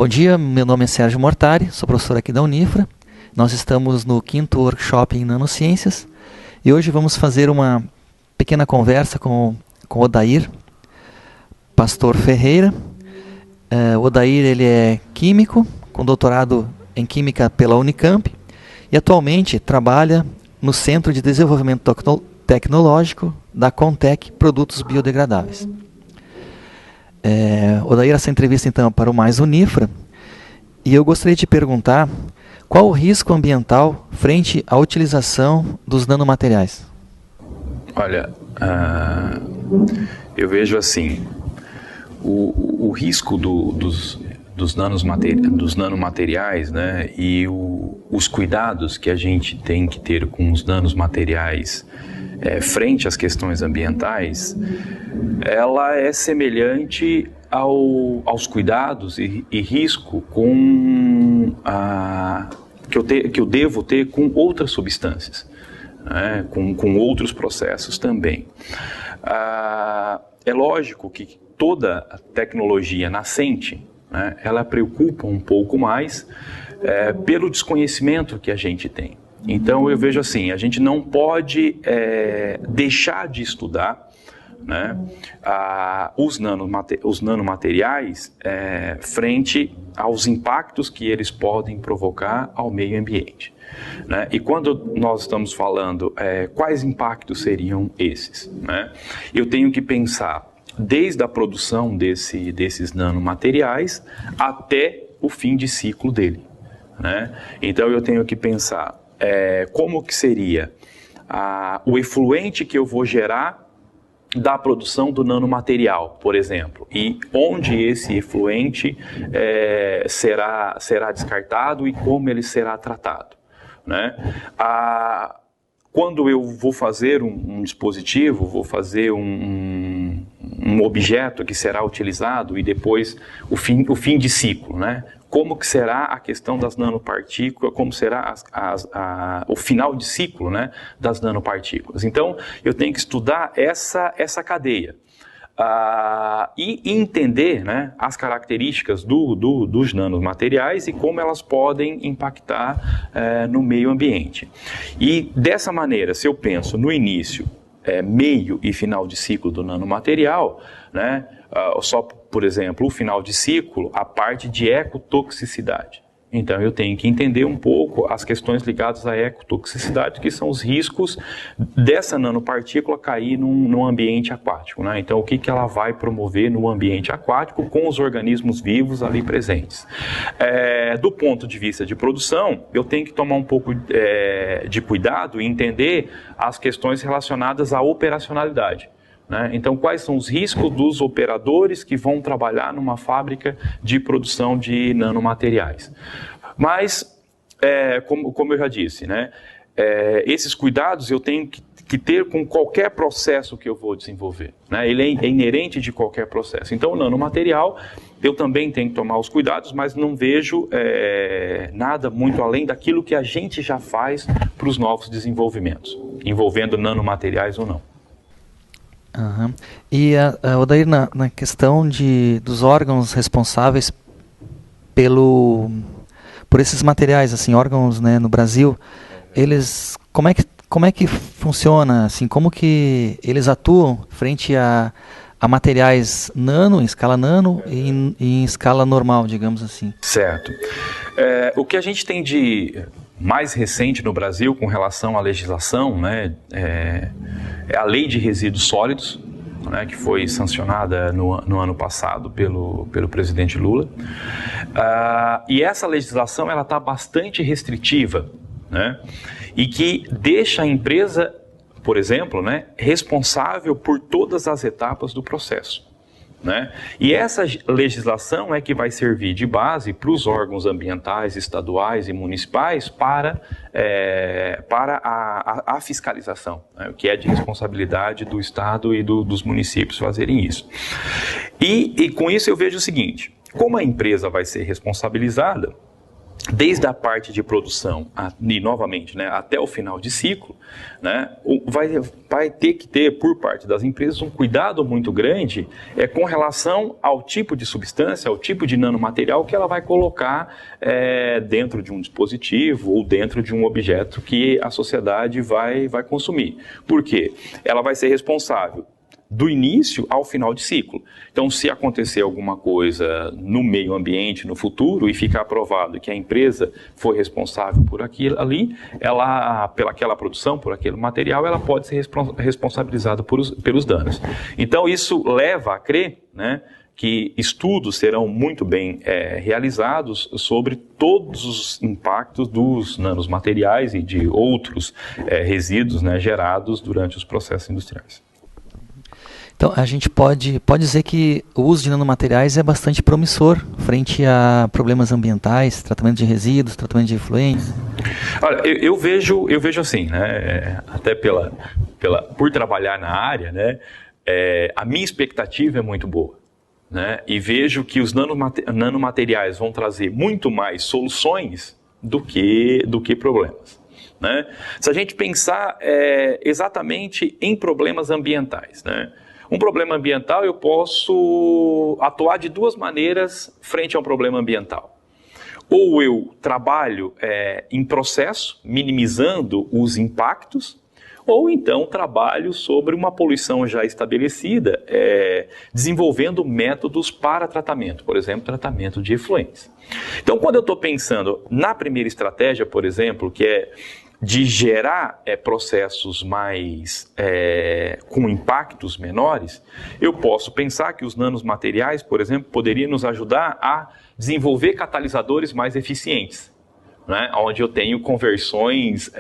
Bom dia, meu nome é Sérgio Mortari, sou professor aqui da Unifra. Nós estamos no 5º workshop em Nanociências e hoje vamos fazer uma pequena conversa com o Odair Pastor Ferreira. O Odair ele é químico, com doutorado em Química pela Unicamp e atualmente trabalha no Centro de Desenvolvimento Tecnológico da Contec Produtos Biodegradáveis. Odair, essa entrevista então é para o Mais Unifra e eu gostaria de te perguntar qual o risco ambiental frente à utilização dos nanomateriais? Olha, eu vejo assim, o risco dos nanomateriais, né, e os cuidados que a gente tem que ter com os nanomateriais frente às questões ambientais, ela é semelhante aos cuidados e risco que eu devo ter com outras substâncias, né, com outros processos também. É lógico que toda a tecnologia nascente, né, ela preocupa um pouco mais pelo desconhecimento que a gente tem. Então eu vejo assim, a gente não pode deixar de estudar, né, os nanomateriais frente aos impactos que eles podem provocar ao meio ambiente, né? E quando nós estamos falando quais impactos seriam esses, né? Eu tenho que pensar desde a produção desses nanomateriais até o fim de ciclo dele, né? Então eu tenho que pensar como que seria o efluente que eu vou gerar da produção do nanomaterial, por exemplo, e onde esse efluente será descartado e como ele será tratado, né? Quando eu vou fazer um dispositivo, vou fazer um objeto que será utilizado e depois o fim de ciclo, né? Como que será a questão das nanopartículas, como será o final de ciclo, né, das nanopartículas. Então, eu tenho que estudar essa cadeia e entender, né, as características dos nanomateriais e como elas podem impactar no meio ambiente. E dessa maneira, se eu penso no início, meio e final de ciclo do nanomaterial, né, só, por exemplo, o final de ciclo, a parte de ecotoxicidade. Então, eu tenho que entender um pouco as questões ligadas à ecotoxicidade, que são os riscos dessa nanopartícula cair num ambiente aquático, né? Então, o que ela vai promover no ambiente aquático com os organismos vivos ali presentes. Do ponto de vista de produção, eu tenho que tomar um pouco de cuidado e entender as questões relacionadas à operacionalidade, né? Então, quais são os riscos dos operadores que vão trabalhar numa fábrica de produção de nanomateriais? Mas, como eu já disse, né, esses cuidados eu tenho que ter com qualquer processo que eu vou desenvolver, né? Ele é inerente de qualquer processo. Então, o nanomaterial, eu também tenho que tomar os cuidados, mas não vejo nada muito além daquilo que a gente já faz para os novos desenvolvimentos, envolvendo nanomateriais ou não. Uhum. E, Odair, na questão dos órgãos responsáveis por esses materiais, assim, órgãos, né, no Brasil, eles, como é que funciona, assim, como que eles atuam frente a materiais nano, em escala nano e em escala normal, digamos assim? Certo. O que a gente tem de mais recente no Brasil com relação à legislação, né, é a Lei de Resíduos Sólidos, né, que foi sancionada no ano passado pelo presidente Lula. E essa legislação ela está bastante restritiva, né, e que deixa a empresa, por exemplo, né, responsável por todas as etapas do processo, né? E essa legislação é que vai servir de base para os órgãos ambientais, estaduais e municipais para a fiscalização, né? O que é de responsabilidade do Estado e dos municípios fazerem isso. E com isso eu vejo o seguinte, como a empresa vai ser responsabilizada, desde a parte de produção e novamente, né, até o final de ciclo, né, vai ter que ter por parte das empresas um cuidado muito grande com relação ao tipo de substância, ao tipo de nanomaterial que ela vai colocar dentro de um dispositivo ou dentro de um objeto que a sociedade vai consumir. Por quê? Ela vai ser responsável do início ao final de ciclo. Então, se acontecer alguma coisa no meio ambiente, no futuro, e ficar provado que a empresa foi responsável por aquilo ali, pelaquela produção, por aquele material, ela pode ser responsabilizada pelos danos. Então, isso leva a crer, né, que estudos serão muito bem realizados sobre todos os impactos dos nanomateriais e de outros resíduos, né, gerados durante os processos industriais. Então, a gente pode dizer que o uso de nanomateriais é bastante promissor frente a problemas ambientais, tratamento de resíduos, tratamento de efluentes. Olha, eu vejo assim, né, até por trabalhar na área, né, a minha expectativa é muito boa, né, e vejo que os nanomateriais vão trazer muito mais soluções do que problemas. Né? Se a gente pensar exatamente em problemas ambientais, né? Um problema ambiental, eu posso atuar de duas maneiras frente a um problema ambiental. Ou eu trabalho em processo, minimizando os impactos, ou então trabalho sobre uma poluição já estabelecida, desenvolvendo métodos para tratamento, por exemplo, tratamento de efluentes. Então, quando eu estou pensando na primeira estratégia, por exemplo, que é de gerar processos mais com impactos menores, eu posso pensar que os nanomateriais, por exemplo, poderiam nos ajudar a desenvolver catalisadores mais eficientes, né? Onde eu tenho conversões,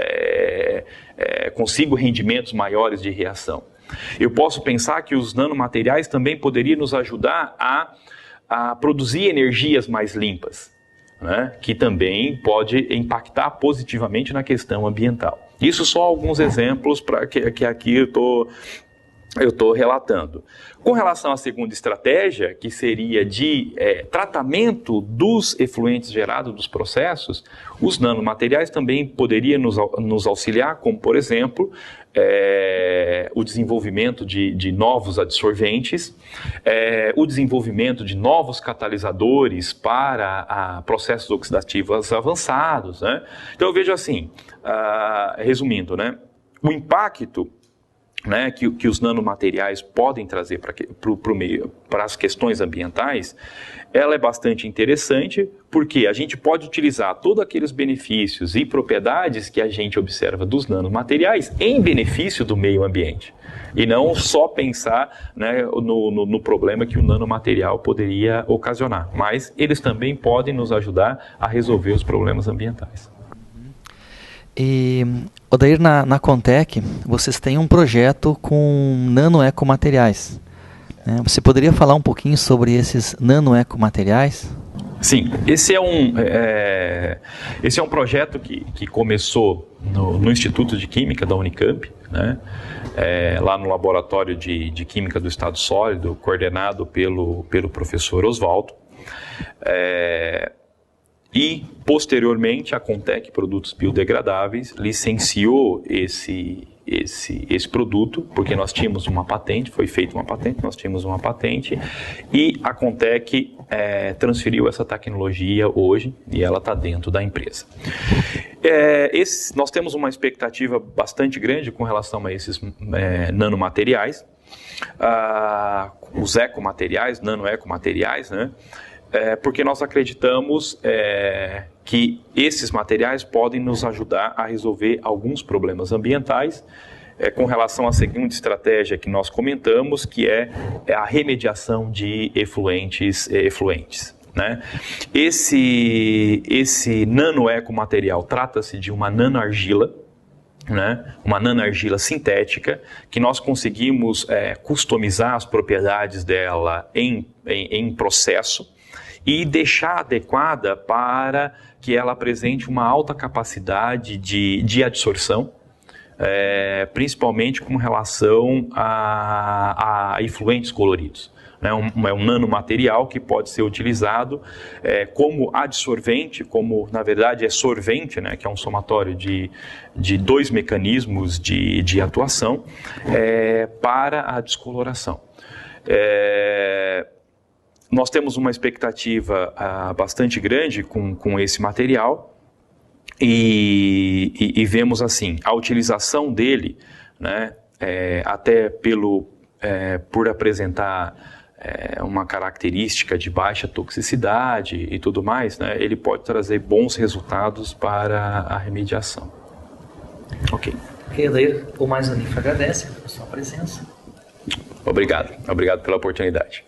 consigo rendimentos maiores de reação. Eu posso pensar que os nanomateriais também poderiam nos ajudar a produzir energias mais limpas, né, que também pode impactar positivamente na questão ambiental. Isso só alguns exemplos para que aqui eu estou relatando. Com relação à segunda estratégia, que seria de tratamento dos efluentes gerados dos processos, os nanomateriais também poderiam nos auxiliar, como por exemplo, o desenvolvimento de novos adsorventes, o desenvolvimento de novos catalisadores para processos oxidativos avançados, né? Então eu vejo assim, resumindo, né, o impacto, né, que os nanomateriais podem trazer para o meio, para as questões ambientais, ela é bastante interessante, porque a gente pode utilizar todos aqueles benefícios e propriedades que a gente observa dos nanomateriais em benefício do meio ambiente, e não só pensar, né, no problema que o nanomaterial poderia ocasionar, mas eles também podem nos ajudar a resolver os problemas ambientais. E, Odair, na Contec, vocês têm um projeto com nanoecomateriais, né? Você poderia falar um pouquinho sobre esses nanoecomateriais? Sim, esse é um projeto que começou no Instituto de Química da Unicamp, né? Lá no Laboratório de Química do Estado Sólido, coordenado pelo professor Oswaldo. E, posteriormente, a Contec Produtos Biodegradáveis licenciou esse produto, porque nós tínhamos uma patente, foi feita uma patente, nós tínhamos uma patente, e a Contec transferiu essa tecnologia hoje, e ela está dentro da empresa. Nós temos uma expectativa bastante grande com relação a esses nanomateriais, os ecomateriais, nanoecomateriais, né? Porque nós acreditamos que esses materiais podem nos ajudar a resolver alguns problemas ambientais, com relação à segunda estratégia que nós comentamos, que é a remediação de efluentes. Né? Esse nanoecomaterial trata-se de uma nanoargila, né? Uma nanoargila sintética, que nós conseguimos customizar as propriedades dela em processo, e deixar adequada para que ela apresente uma alta capacidade de adsorção, principalmente com relação a efluentes coloridos, né? É um nanomaterial que pode ser utilizado como adsorvente, como na verdade é sorvente, né? Que é um somatório de 2 mecanismos de atuação para a descoloração. Nós temos uma expectativa bastante grande com esse material e vemos assim, a utilização dele, né, até por apresentar uma característica de baixa toxicidade e tudo mais, né, ele pode trazer bons resultados para a remediação. Ok. Ok, Odair, o Mais Unifra agradece a sua presença. Obrigado pela oportunidade.